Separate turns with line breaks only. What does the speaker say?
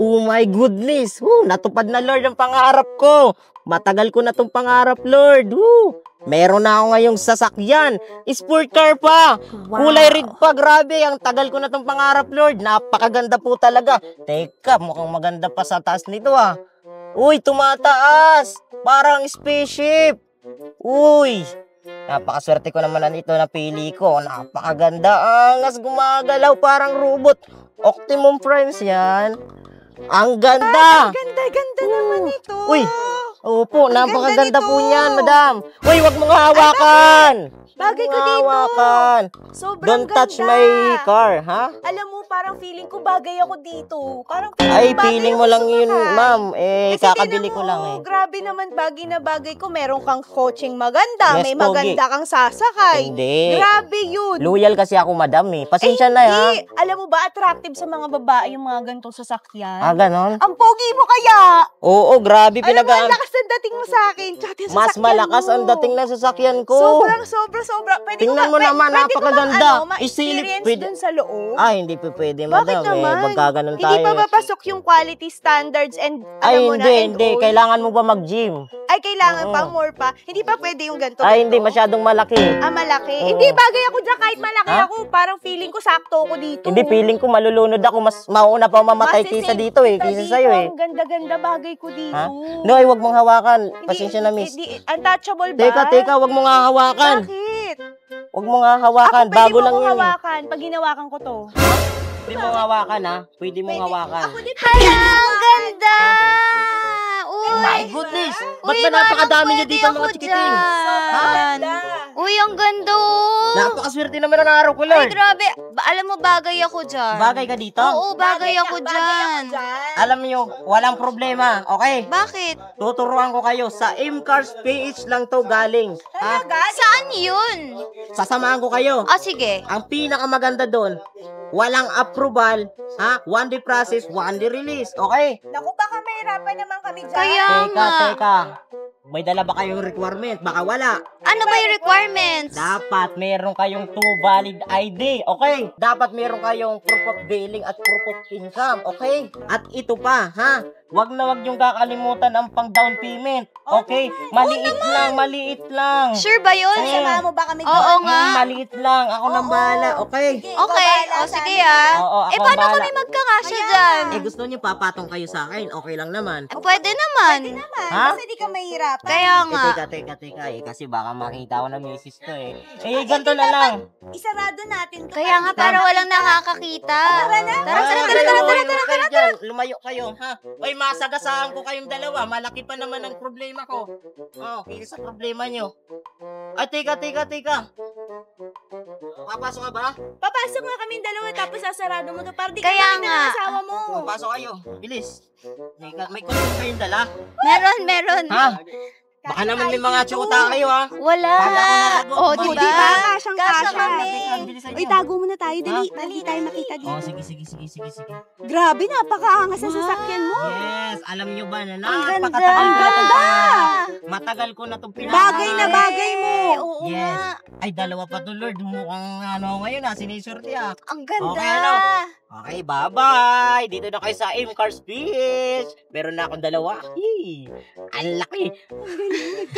Oh my goodness! Natupad na, Lord, ang pangarap ko. Matagal ko na tong pangarap, Lord. Meron na ako ngayong sasakyan. Sport car pa.
Wow.
Kulay red pa. Grabe, ang tagal ko na tong pangarap, Lord. Napakaganda po talaga. Teka, mukhang maganda pa sa taas nito, ah. Uy, tumataas. Parang spaceship. Uy, napakaswerte ko naman na ito na pili ko. Napakaganda. Angas, gumagalaw parang robot. Optimum Primes yan. Ang ganda!
Ganda naman ito.
Uy! Opo,
Ang
napakaganda
ganda
po
nito.
niyan, madam. Uy, wag mong hawakan!
Bagay ko
Huwag
dito.
hawakan.
Sobrang
Don't touch
ganda.
my car, ha?
Alam mo, parang feeling ko bagay ako dito. Parang
Ay,
bagay
feeling
ako
mo lang
sa
yun,
bahay.
ma'am. Eh,
Kasi
kakabili
tingnan
ko
mo,
lang eh.
Grabe naman bagay na bagay ko. Meron kang coaching maganda.
Yes,
may
pogi.
maganda kang sasakay.
Hindi.
Grabe yun.
Loyal kasi ako, madam eh. Pasensya na, ha?
Hindi. Alam mo ba, attractive sa mga babae yung mga ganitong sasakyan?
Ganon?
Ang pogi mo kaya.
Oo, grabe.
Alam mo, ang
Pinagaan.
lakas ng dating mo sa akin. Tsaka yung
Mas
sasakyan
malakas
mo.
ang dating ng sasakyan ko.
Sobra. Pwede
Tingnan mo naman, napakaganda.
Ma-experience
Pwede-
dun sa loob.
Hindi pa pwede,
Bakit
madam.
naman?
Magkaganon tayo.
Hindi pa papasok yung quality standards and
Ay,
alam mo na,
hindi,
and
hindi.
all?
Kailangan mo ba mag-gym?
Ay, kailangan
Oo.
pa, more pa. Hindi pa pwede yung ganito.
Ay, hindi. Masyadong malaki.
Malaki.
Oo.
Hindi, bagay ako dyan kahit malaki
Ha?
ako. Parang feeling ko sakto ako dito.
Hindi, feeling ko malulunod ako. Mas mauna pa mamatay
Masisave
kisa dito eh.
kita
Kisa
dito.
sa'yo eh.
Ang ganda-ganda bagay ko dito.
Ha? No, ay, wag mong hawakan. Pasensya na, miss.
Untouchable ba?
Teka, wag mo nga hawakan.
Bakit?
Wag mo nga hawakan.
Ako, pwede
Bago
mo
lang
kong
yun eh.
hawakan pag hinawakan ko to.
Pwede mo hawakan, ha? Pwede mo hawakan.
Ako din. Hala, ang ganda!
My goodness! Ba't ba napakadami niyo dito mga chikiting?
Uy, ang ganda oh.
Napakaswerte naman ang araw ko,
Ay,
Lord.
grabe. Alam mo, bagay ako dyan.
Bagay ka dito?
Oo, bagay ako dyan.
Alam niyo, walang problema, okay?
Bakit?
Tuturuan ko kayo. Sa M-Cars PH lang to galing. Ha?
Saan yun?
Sasamahan ko kayo.
Sige.
Ang pinakamaganda doon, walang approval, ha? One day process, one day release, okay?
Naku, baka mahirapan naman kami dyan.
Kaya nga.
Teka. May dala ba kayong requirement? Baka wala.
Ano ba yung requirements?
Dapat meron kayong 2 valid ID, okay? Dapat meron kayong proof of billing at proof of income, okay? At ito pa, ha? Wag na wag yung kakalimutan ang pang down payment, okay? Maliit lang.
Sure ba yun?
Samahan mo ba kami dyan?
Oo nga.
Maliit lang. Ako nang bahala, okay?
Okay. Sige ah.
Oo, ako ang
Paano
bahala.
kami magkakasya dyan?
Gusto niyo papatong kayo sa akin, okay lang naman.
Pwede naman.
Ha?
Kasi di ka mahirapan.
Kaya nga.
Teka, kasi baka makita ko na misis ko eh. Ganito na lang.
Isarado natin to.
Kaya nga, para walang nakakakita.
Tara. Lumayo kayo, ha? Oy, masagasaan ko kayong dalawa. Malaki pa naman ang problema ko. Kaya sa problema nyo. Ay, teka. Papasok ka ba?
Papasok nga kami dalawa tapos sasarado mo to para di
Kaya
ka
nga.
ng asawa mo.
Pasok kayo. Bilis. May kondom kayong dala?
Meron.
Ha? Baka naman may mga tsukota kayo, ha?
Wala.
Oh,
Di
di
ba?
ba? Kasyang
Kasya
kasya.
kami.
Bilisan
Uy,
nyo.
tago muna tayo. Dali tayo makita dito.
Sige.
Grabe, napakaangas sa sasakyan mo.
Yes, alam nyo ba na
ganda.
napakatagal
Ang
ko na itong
ganda.
pangarap. Matagal ko na itong pinangarap.
Bagay na bagay mo.
Oo
Yes.
nga.
Ay, dalawa pa to, Lord. Mukhang ngayon sinisurti
Ang ganda.
Okay, ano? Okay, bye-bye. Dito na kayo sa M-Cars Beach. Meron na akong dalawa. Ang laki. Ang galing.